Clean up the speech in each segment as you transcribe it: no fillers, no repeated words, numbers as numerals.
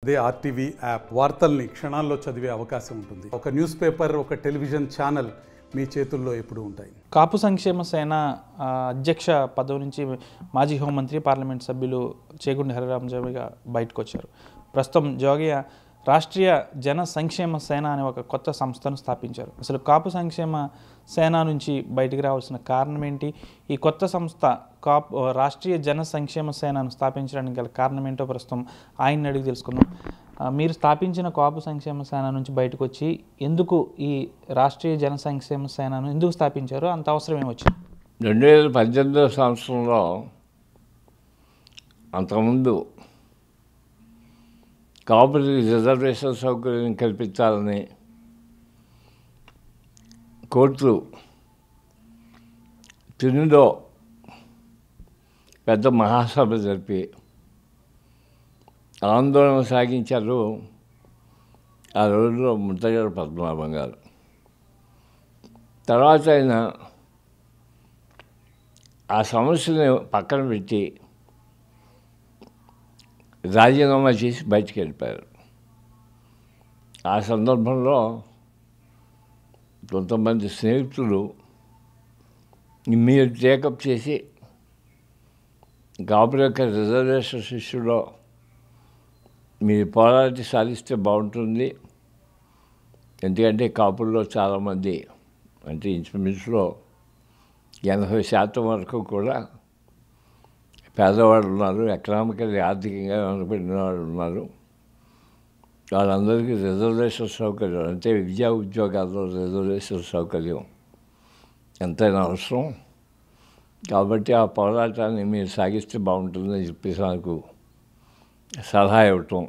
అదే RTV app వార్తల్ని క్షణాల్లో చదివే అవకాశం ఉంటుంది. ఒక న్యూస్ పేపర్, ఒక టెలివిజన్ ఛానల్ మీ చేతుల్లో ఎప్పుడూ ఉంటాయి. కాపు సంక్షేమ సేన అధ్యక్ష పదవి నుంచి మాజీ హోంమంత్రి పార్లమెంట్ సభ్యులు చేగుండి హరిరామజోగిగా బయటకు వచ్చారు. ప్రస్తుతం జోగయ్య రాష్ట్రీయ జన సంక్షేమ సేన అనే ఒక కొత్త సంస్థను స్థాపించారు. అసలు కాపు సంక్షేమ సేన నుంచి బయటికి రావాల్సిన కారణం ఏంటి? ఈ కొత్త సంస్థ రాష్ట్రీయ జన సంక్షేమ సేనను స్థాపించడానికి గల కారణం ఏంటో ప్రస్తుతం ఆయన్ని అడిగి తెలుసుకుందాం. మీరు స్థాపించిన కాపు సంక్షేమ సేన నుంచి బయటకు వచ్చి ఎందుకు ఈ రాష్ట్రీయ జన సంక్షేమ సేనను ఎందుకు స్థాపించారు? అంత అవసరం ఏమొచ్చింది? 2018 సంవత్సరంలో అంతకుముందు కాపులకి రిజర్వేషన్ సౌకర్యం కల్పించాలని కోర్టు తునిలో పెద్ద మహాసభ జరిపి ఆందోళన సాగించారు. ఆ రోజుల్లో ముత్తగారు పద్మనాభం గారు. తర్వాత ఆయన ఆ సమస్యని పక్కన పెట్టి రాజీనామా చేసి బయటికి వెళ్ళిపోయారు. ఆ సందర్భంలో కొంతమంది స్నేహితులు మీరు టేకప్ చేసి కాపుల యొక్క రిజర్వేషన్ ఇష్యూలో మీరు పోరాటి సాధిస్తే బాగుంటుంది, ఎందుకంటే కాపుల్లో చాలామంది అంటే ఇంచుమించులో 80% వరకు కూడా పేదవాళ్ళు ఉన్నారు, ఎకనామికల్లీ ఆర్థికంగా వెనుకబడిన వాళ్ళు ఉన్నారు. వాళ్ళందరికీ రిజర్వేషన్ సౌకర్యం అంటే విద్యా ఉద్యోగాల్లో రిజర్వేషన్ సౌకర్యం ఎంతైనా అవసరం. కాబట్టి ఆ పోరాటాన్ని మీరు సాగిస్తే బాగుంటుందని చెప్పేసి నాకు సలహా ఇవ్వటం,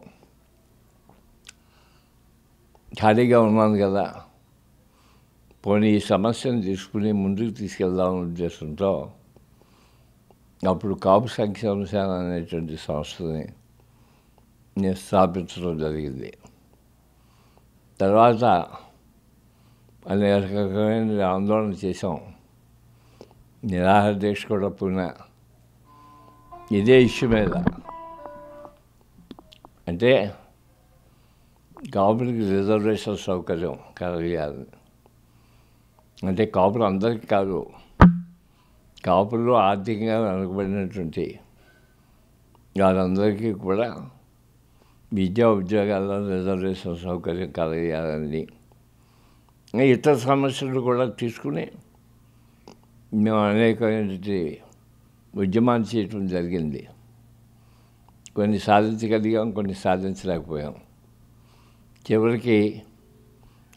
ఖాళీగా ఉన్నాను కదా పోనీ ఈ సమస్యను తీసుకుని ముందుకు తీసుకెళ్దామనే ఉద్దేశంతో అప్పుడు కాపు సంక్షేమ సేన అనేటువంటి సంస్థని నేను స్థాపించడం జరిగింది. తర్వాత అనేక రకమైన ఆందోళన చేసాం, నిరాహార దీక్ష కూడా పోయినా ఇదే ఇష్యూ మీద. అంటే కాపులకి రిజర్వేషన్ సౌకర్యం కలగాలి అంటే కాపులు అందరికీ కాదు, కాపుల్లో ఆర్థికంగా వెనుకబడినటువంటి వాళ్ళందరికీ కూడా విద్యా ఉద్యోగాల్లో రిజర్వేషన్ సౌకర్యం కలగాలని ఇతర సమస్యలు కూడా తీసుకుని మేము అనేకమైనటువంటి ఉద్యమాన్ని చేయటం జరిగింది. కొన్ని సాధించగలిగాం, కొన్ని సాధించలేకపోయాం. చివరికి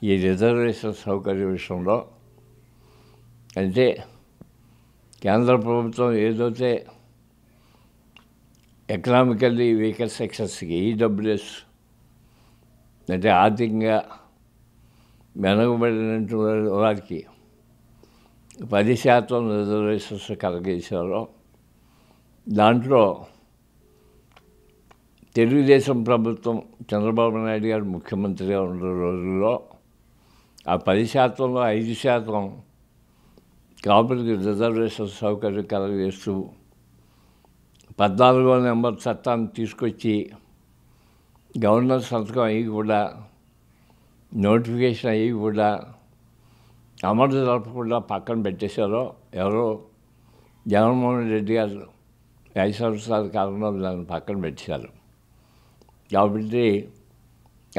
ఈ రిజర్వేషన్ సౌకర్యం విషయంలో అంటే కేంద్ర ప్రభుత్వం ఏదైతే ఎకనామికల్లీ వీకర్ సెక్షన్స్కి ఈడబ్ల్యూఎస్ అంటే ఆర్థికంగా వెనుకబడినటువంటి వారికి 10% రిజర్వేషన్స్ కలగజేశారో దాంట్లో తెలుగుదేశం ప్రభుత్వం చంద్రబాబు నాయుడు గారు ముఖ్యమంత్రిగా ఉన్న రోజుల్లో ఆ 10%లో 5% కాపులకి రిజర్వేషన్ సౌకర్యం కలగజేస్తూ 14వ నెంబర్ చట్టాన్ని తీసుకొచ్చి గవర్నర్ సంతకం అయ్యి కూడా నోటిఫికేషన్ అయ్యి కూడా అమలు జరపకుండా పక్కన పెట్టేశారో ఎవరో జగన్మోహన్ రెడ్డి గారు 5 సంవత్సరాల కాలంలో దాన్ని పక్కన పెట్టేశారు. కాబట్టి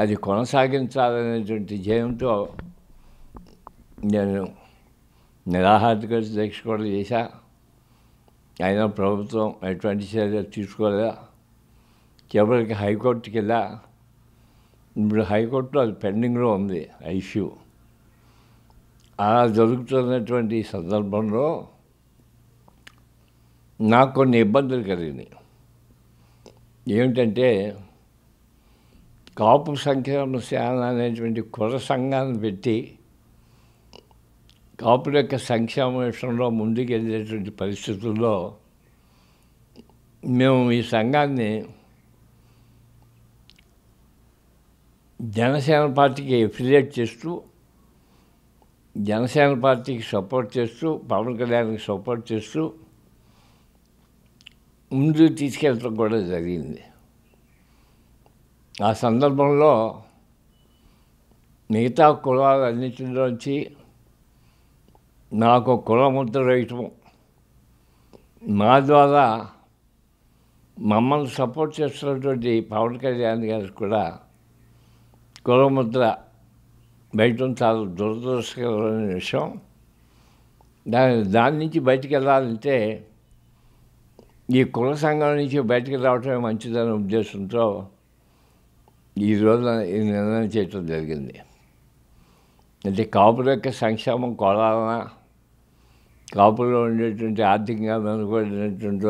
అది కొనసాగించాలనేటువంటి ధ్యేయంతో నేను నిరాహార దీక్ష కూడా చేశా. అయినా ప్రభుత్వం ఎటువంటి చర్యలు తీసుకోలేదా. చివరికి హైకోర్టుకి వెళ్ళా. ఇప్పుడు హైకోర్టులో అది పెండింగ్లో ఉంది ఆ ఇష్యూ. అలా జరుగుతున్నటువంటి సందర్భంలో నాకు కొన్ని ఇబ్బందులు కలిగినాయి. ఏమిటంటే కాపు సంక్షేమ సేన అనేటువంటి కుల సంఘాన్ని పెట్టి కాపుల యొక్క సంక్షేమ విషయంలో ముందుకు వెళ్ళేటువంటి పరిస్థితుల్లో మేము ఈ సంఘాన్ని జనసేన పార్టీకి ఎఫిలియేట్ చేస్తూ జనసేన పార్టీకి సపోర్ట్ చేస్తూ పవన్ కళ్యాణ్కి సపోర్ట్ చేస్తూ ముందుకు తీసుకెళ్ళడం కూడా జరిగింది. ఆ సందర్భంలో మిగతా కులాలన్నింటిలోంచి నాకు కులముద్ర వేయటం, మా ద్వారా మమ్మల్ని సపోర్ట్ చేస్తున్నటువంటి పవన్ కళ్యాణ్ గారికి కూడా కులముద్ర వేయటం చాలా దురదృష్టకరమైన విషయం. దాని నుంచి బయటికి వెళ్ళాలంటే ఈ కుల సంఘం నుంచి బయటికి రావటమే మంచిదనే ఉద్దేశంతో ఈరోజు ఈ నిర్ణయం చేయటం జరిగింది. అంటే కాపుల యొక్క సంక్షేమం కోరాలన్నా, కాపులో ఉండేటువంటి ఆర్థికంగా వెనుకబడినటువంటి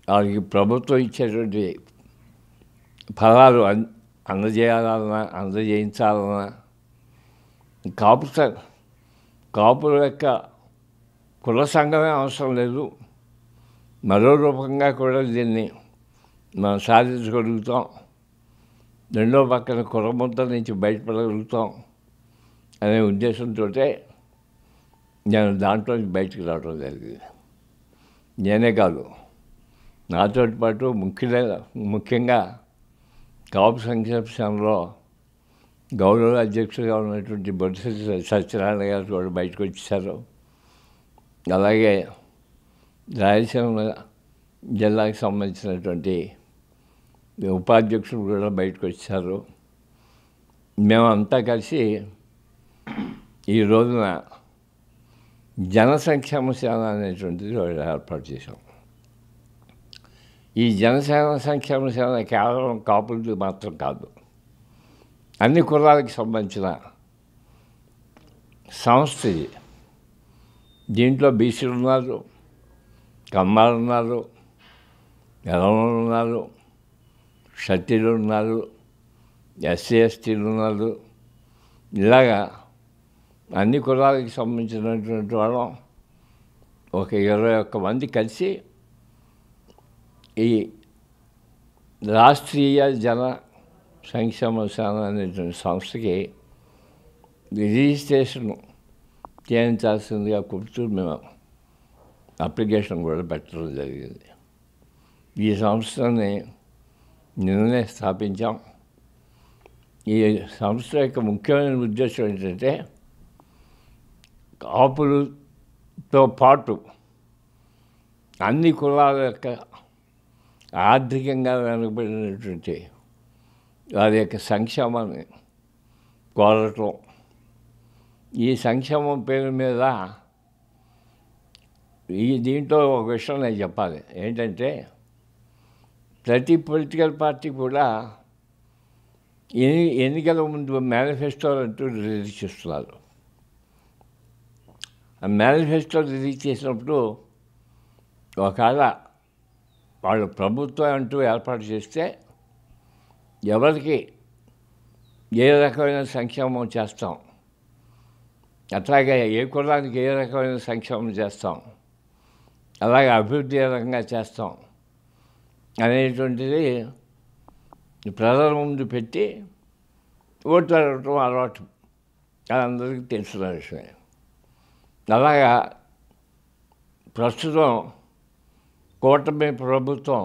వారికి ప్రభుత్వం ఇచ్చేటువంటి ఫలాలు అందజేయించాలన్నా, కాపుల యొక్క కుల సంఘమే అవసరం లేదు, మరో రూపంగా కూడా దీన్ని మనం సాధించగలుగుతాం, రెండో పక్కన కులముద్ర నుంచి బయటపడగలుగుతాం అనే ఉద్దేశంతో నేను దాంట్లో బయటకు రావడం జరిగింది. నేనే కాదు, నాతో పాటు ముఖ్యంగా కాపు సంక్షేమంలో గౌరవ అధ్యక్షుడిగా ఉన్నటువంటి బొత్స సత్యనారాయణ గారు కూడా బయటకు వచ్చేసారు. అలాగే రాయలసీమ జిల్లాకి సంబంధించినటువంటి ఉపాధ్యక్షులు కూడా బయటకు వచ్చారు. మేమంతా కలిసి ఈ రోజున జన సంక్షేమ సేన అనేటువంటిది ఏర్పాటు చేశాం. ఈ జనసేన సంక్షేమ సేన కేవలం కాపులది మాత్రం కాదు, అన్ని కులాలకు సంబంధించిన సంస్థ ఇది. దీంట్లో బీసీలు ఉన్నారు, కమ్మాలు ఉన్నారు, ఎలవలు ఉన్నారు, క్షత్రియులు ఉన్నారు, ఎస్సీ ఎస్టీలు ఉన్నారు. ఇలాగా అన్ని కులాలకు సంబంధించినటువంటి వాళ్ళం ఒక 21 మంది కలిసి ఈ రాష్ట్రీయ జన సంక్షేమ సేన అనేటువంటి సంస్థకి రిజిస్ట్రేషన్ చేయించాల్సిందిగా కూర్చు మేము అప్లికేషన్ కూడా పెట్టడం జరిగింది. ఈ సంస్థని నిన్ననే స్థాపించాం. ఈ సంస్థ యొక్క ముఖ్యమైన ఉద్దేశం ఏంటంటే కాపులతో పాటు అన్ని కులాల యొక్క ఆర్థికంగా వెనుకబడినటువంటి వారి యొక్క సంక్షేమాన్ని కోరటం. ఈ సంక్షేమం పేరు మీద దీంట్లో ఒక విషయం నేను చెప్పాలి. ఏంటంటే ప్రతి పొలిటికల్ పార్టీ కూడా ఎన్నికల ముందు మేనిఫెస్టోలు అంటూ రిలీజ్ చేస్తున్నారు. ఆ మేనిఫెస్టో రిలీజ్ చేసినప్పుడు ఒకవేళ వాళ్ళు ప్రభుత్వం అంటూ ఏర్పాటు చేస్తే ఎవరికి ఏ రకమైన సంక్షేమం చేస్తాం, అట్లాగే ఏ కులానికి ఏ రకమైన సంక్షేమం చేస్తాం, అలాగే అభివృద్ధి ఏ రకంగా చేస్తాం అనేటువంటిది ప్రజల ముందు పెట్టి ఓట్లు అడగటం అలవాటు, అది అందరికీ తెలిసిన విషయమే. అలాగా ప్రస్తుతం కూటమి ప్రభుత్వం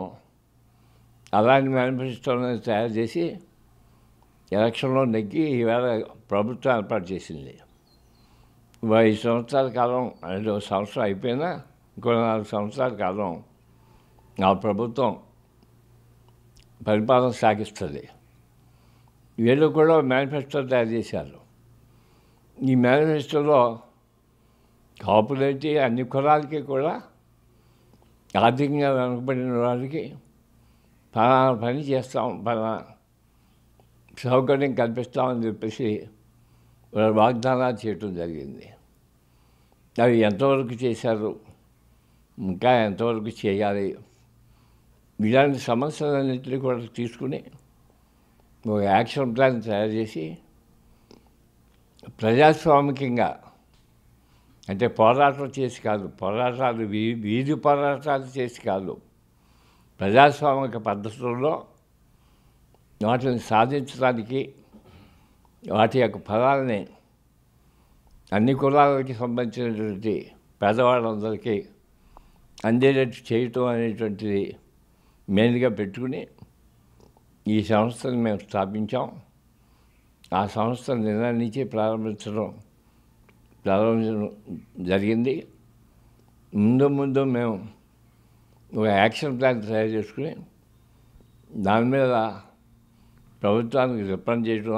అలాంటి మేనిఫెస్టోని తయారు చేసి ఎలక్షన్లో నెగ్గి ఈవేళ ప్రభుత్వం ఏర్పాటు చేసింది. 5 సంవత్సరాల కాలం, 2 సంవత్సరాలు అయిపోయినా ఇంకో 4 సంవత్సరాల కాలం ఆ ప్రభుత్వం పరిపాలన సాగిస్తుంది. వీళ్ళు కూడా మేనిఫెస్టో తయారు చేశారు. ఈ మేనిఫెస్టోలో కాపులేటి అన్ని కులాలకి కూడా ఆర్థికంగా వెనుకబడిన వారికి పలానా పని చేస్తాం, పలానా సౌకర్యం కల్పిస్తామని చెప్పేసి వాగ్దానాలు చేయటం జరిగింది. అవి ఎంతవరకు చేశారు, ఇంకా ఎంతవరకు చేయాలి, ఇలాంటి సమస్యలన్నింటినీ కూడా తీసుకుని ఒక యాక్షన్ ప్లాన్ తయారు చేసి ప్రజాస్వామికంగా, అంటే పోరాటం చేసి కాదు, వీధి పోరాటాలు చేసి కాదు, ప్రజాస్వామిక పద్ధతుల్లో వాటిని సాధించడానికి వాటి యొక్క ఫలాలని అన్ని కులాలకి సంబంధించినటువంటి పేదవాళ్ళందరికీ అందేటట్టు చేయటం అనేటువంటిది మెయిన్గా పెట్టుకుని ఈ సంస్థను మేము స్థాపించాం. ఆ సంస్థ నిన్న నుంచి ప్రారంభించడం జరిగింది. ముందు మేము ఒక యాక్షన్ ప్లాన్ తయారు చేసుకుని దాని మీద ప్రభుత్వానికి రిప్రజెంట్ చేయడం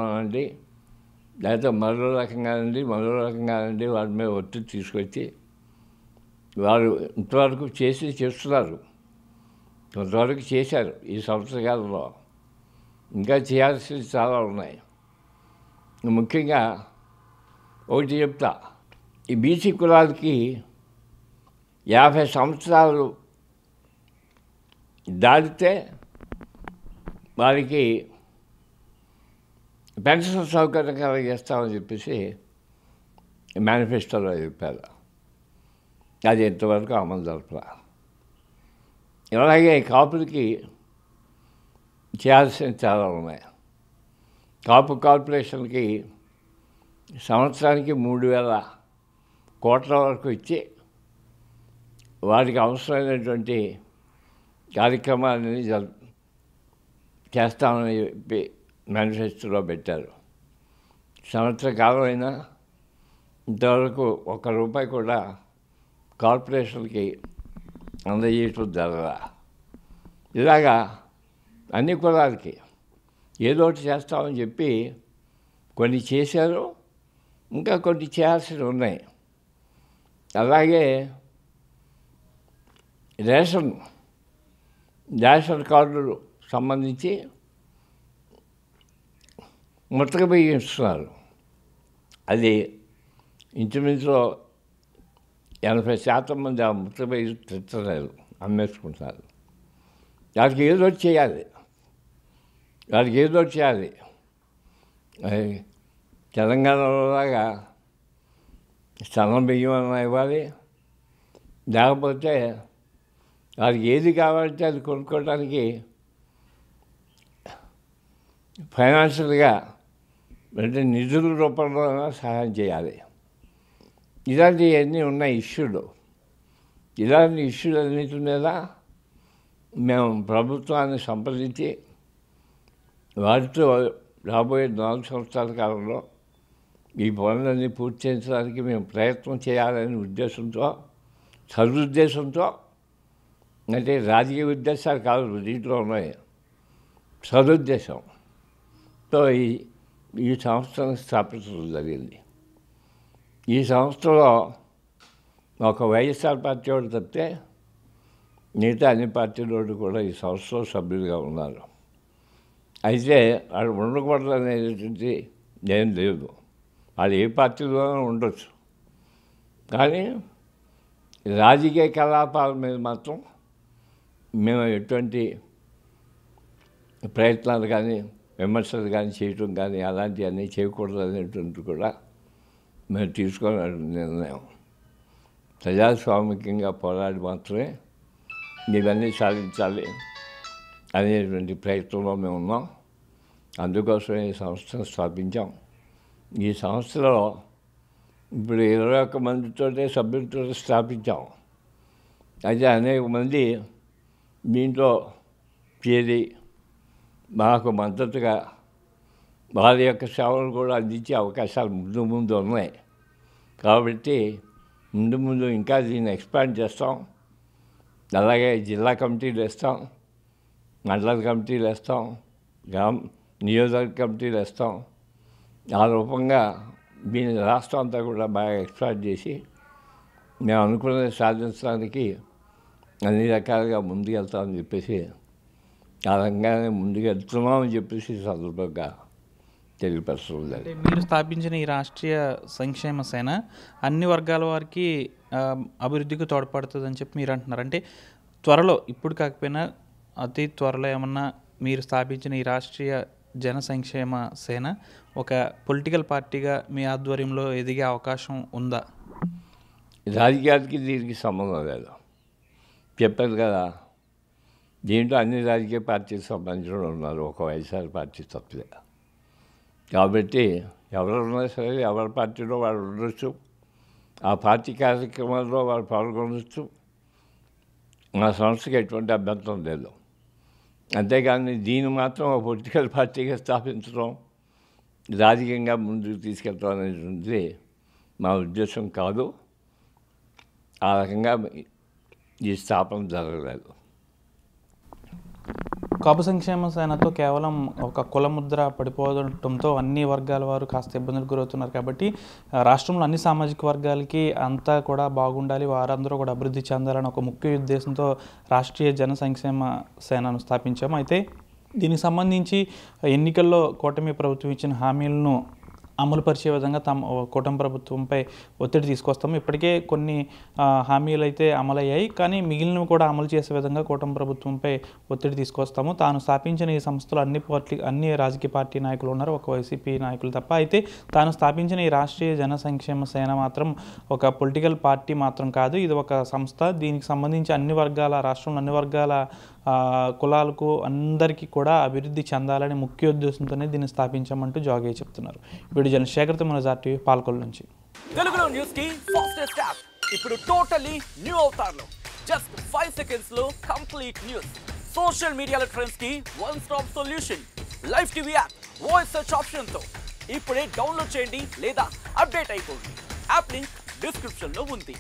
లేకపోతే మరో రకంగానండి వాటి మీద ఒత్తిడి తీసుకొచ్చి వారు ఇంతవరకు చేస్తున్నారు, కొంతవరకు చేశారు. ఈ సంవత్సరకాలంలో ఇంకా చేయాల్సినవి చాలా ఉన్నాయి. ముఖ్యంగా ఒకటి చెప్తా, ఈ బీసీ కులాలకి 50 సంవత్సరాలు దాటితే వారికి పెన్షన్ సౌకర్యం కలిగిస్తామని చెప్పేసి మేనిఫెస్టోలో చెప్పారు. అది ఇంతవరకు అమలు జరపల. అలాగే కాపులకి చేయాల్సినవి చాలా ఉన్నాయి. కాపు కార్పొరేషన్కి సంవత్సరానికి 3,000 కోట్ల వరకు ఇచ్చి వారికి అవసరమైనటువంటి కార్యక్రమాలని చేస్తామని చెప్పి మేనిఫెస్టోలో పెట్టారు. సంవత్సర కాలం అయినా ఇంతవరకు ₹1 కూడా కార్పొరేషన్కి అందజేయటం జరగదా. ఇలాగా అన్ని కులాలకి ఏదో ఒకటి చేస్తామని చెప్పి కొన్ని చేశారు, ఇంకా కొన్ని చేయాల్సినవి ఉన్నాయి. అలాగే రేషన్ కార్డులు సంబంధించి ముతక బియ్యం ఇస్తున్నారు. అది ఇంచుమించు 80% మంది ఆ ముతక బియ్యం తెచ్చలేదు, అమ్మేసుకుంటున్నారు. వారికి ఏదో ఒకటి చేయాలి. తెలంగాణలోలాగా సన్న బియ్యం అన్నా ఇవ్వాలి, లేకపోతే వారికి ఏది కావాలంటే అది కొనుక్కోవడానికి ఫైనాన్షియల్గా అంటే నిధుల రూపంలో సహాయం చేయాలి. ఇలాంటివన్నీ ఉన్నాయి ఇష్యూలు. ఇలాంటి ఇష్యూలన్నిటి మీద మేము ప్రభుత్వాన్ని సంప్రదించి వారితో రాబోయే 4 సంవత్సరాల కాలంలో ఈ పనులన్నీ పూర్తి చేయించడానికి మేము ప్రయత్నం చేయాలనే ఉద్దేశంతో, సదుద్దేశంతో, అంటే రాజకీయ ఉద్దేశాలు కాదు దీంట్లో ఉన్నాయి, సదుద్దేశంతో ఈ సంస్థను స్థాపించడం జరిగింది. ఈ సంస్థలో ఒక వైఎస్ఆర్ పార్టీ వాడు తప్పితే మిగతా అన్ని పార్టీల వాళ్ళు కూడా ఈ సంస్థలో సభ్యులుగా ఉన్నారు. అయితే వాళ్ళు ఉండకూడదు అనేటువంటి ఏం లేదు. వాళ్ళు ఏ పార్టీలోనూ ఉండొచ్చు, కానీ రాజకీయ కలాపాల మీద మాత్రం మేము ఎటువంటి ప్రయత్నాలు కానీ విమర్శలు కానీ చేయటం కానీ అలాంటివన్నీ చేయకూడదు అనేటువంటి కూడా మేము తీసుకున్న నిర్ణయం. ప్రజాస్వామికంగా పోరాడి మాత్రమే ఇవన్నీ సాధించాలి అనేటువంటి ప్రయత్నంలో మేము ఉన్నాం. అందుకోసమే ఈ సంస్థను స్థాపించాం. ఈ సంస్థలో ఇప్పుడు 21 మందితోటే సభ్యులతో స్థాపించాం. అయితే అనేక మంది దీంట్లో చేరి మాకు మద్దతుగా వారి యొక్క సేవలు కూడా అందించే అవకాశాలు ముందు ఉన్నాయి. కాబట్టి ముందు ఇంకా దీన్ని ఎక్స్పాండ్ చేస్తాం. అలాగే జిల్లా కమిటీలు వేస్తాం, మండల కమిటీలు వేస్తాం, నియోజకవర్గ కమిటీలు వేస్తాం. ఆ రూపంగా దీన్ని రాష్ట్రం అంతా కూడా బాగా ఎక్స్పాండ్ చేసి మేము అనుకున్నది సాధించడానికి అన్ని రకాలుగా ముందుకెళ్తామని చెప్పేసి ఆ రంగానే ముందుకెళ్తున్నామని చెప్పేసి సందర్భంగా తెలియపరచడం. అంటే మీరు స్థాపించిన ఈ రాష్ట్రీయ సంక్షేమ సేన అన్ని వర్గాల వారికి అభివృద్ధికి తోడ్పడుతుందని చెప్పి మీరు అంటున్నారు. అంటే త్వరలో, ఇప్పుడు కాకపోయినా అతి త్వరలో ఏమన్నా మీరు స్థాపించిన ఈ రాష్ట్రీయ జన సంక్షేమ సేన ఒక పొలిటికల్ పార్టీగా మీ ఆధ్వర్యంలో ఎదిగే అవకాశం ఉందా? రాజకీయాలకి దీనికి సంబంధం లేదు, చెప్పారు కదా. దీంట్లో అన్ని రాజకీయ పార్టీకి సంబంధించిన ఉన్నారు, ఒక వైఎస్ఆర్ పార్టీ తప్పలే. కాబట్టి ఎవరున్నా సరే ఎవరి పార్టీలో వాడు ఉండొచ్చు, ఆ పార్టీ కార్యక్రమాల్లో వాడు పాల్గొనవచ్చు. మా సంస్థకి ఎటువంటి అభ్యంతరం లేదు. అంతేగాని దీన్ని మాత్రం ఒక పొలిటికల్ పార్టీగా స్థాపించడం, రాజకీయంగా ముందుకు తీసుకెళ్ళడం అనేటువంటిది మా ఉద్దేశం కాదు. ఆ రకంగా ఈ స్థాపన జరగలేదు. కాపు సంక్షేమ సేనతో కేవలం ఒక కులముద్ర పడిపోవడంతో అన్ని వర్గాల వారు కాస్త ఇబ్బందులకు గురవుతున్నారు. కాబట్టి రాష్ట్రంలో అన్ని సామాజిక వర్గాలకి అంతా కూడా బాగుండాలి, వారందరూ కూడా అభివృద్ధి చెందాలని ఒక ముఖ్య ఉద్దేశంతో రాష్ట్రీయ జన సంక్షేమ సేనను స్థాపించాము. అయితే దీనికి సంబంధించి ఎన్నికల్లో కూటమి ప్రభుత్వం ఇచ్చిన హామీలను అమలుపరిచే విధంగా కూటమి ప్రభుత్వంపై ఒత్తిడి తీసుకొస్తాము. ఇప్పటికే కొన్ని హామీలు అయితే అమలయ్యాయి, కానీ మిగిలినవి కూడా అమలు చేసే విధంగా కూటమి ప్రభుత్వంపై ఒత్తిడి తీసుకొస్తాము. తాను స్థాపించిన ఈ సంస్థలు అన్ని రాజకీయ పార్టీ నాయకులు ఉన్నారు, ఒక వైసీపీ నాయకులు తప్ప. అయితే తాను స్థాపించిన ఈ రాష్ట్రీయ జన సంక్షేమ సేన మాత్రం ఒక పొలిటికల్ పార్టీ మాత్రం కాదు, ఇది ఒక సంస్థ. దీనికి సంబంధించి అన్ని వర్గాల, రాష్ట్రంలో అన్ని వర్గాల కులాలకు అందరికీ కూడా అభివృద్ధి చెందాలని ముఖ్య ఉద్దేశంతోనే దీన్ని స్థాపించామంటూ జోగయ్య చెప్తున్నారు. Video journalist Shekhar తమ్ముల TV Palakollu నుంచి. తెలుగులో న్యూస్ కి ఫాస్టెస్ట్ యాప్ ఇప్పుడు టోటల్లీ న్యూ అవతార్లో జస్ట్ 5 seconds లో కంప్లీట్ న్యూస్. సోషల్ మీడియాలో ట్రెండ్స్ కి one stop solution. Live TV app voice search option తో ఇప్పుడే డౌన్లోడ్ చేయండి లేదా అప్డేట్ అయిపోండి. యాప్ లింక్ డిస్క్రిప్షన్ లో ఉంది.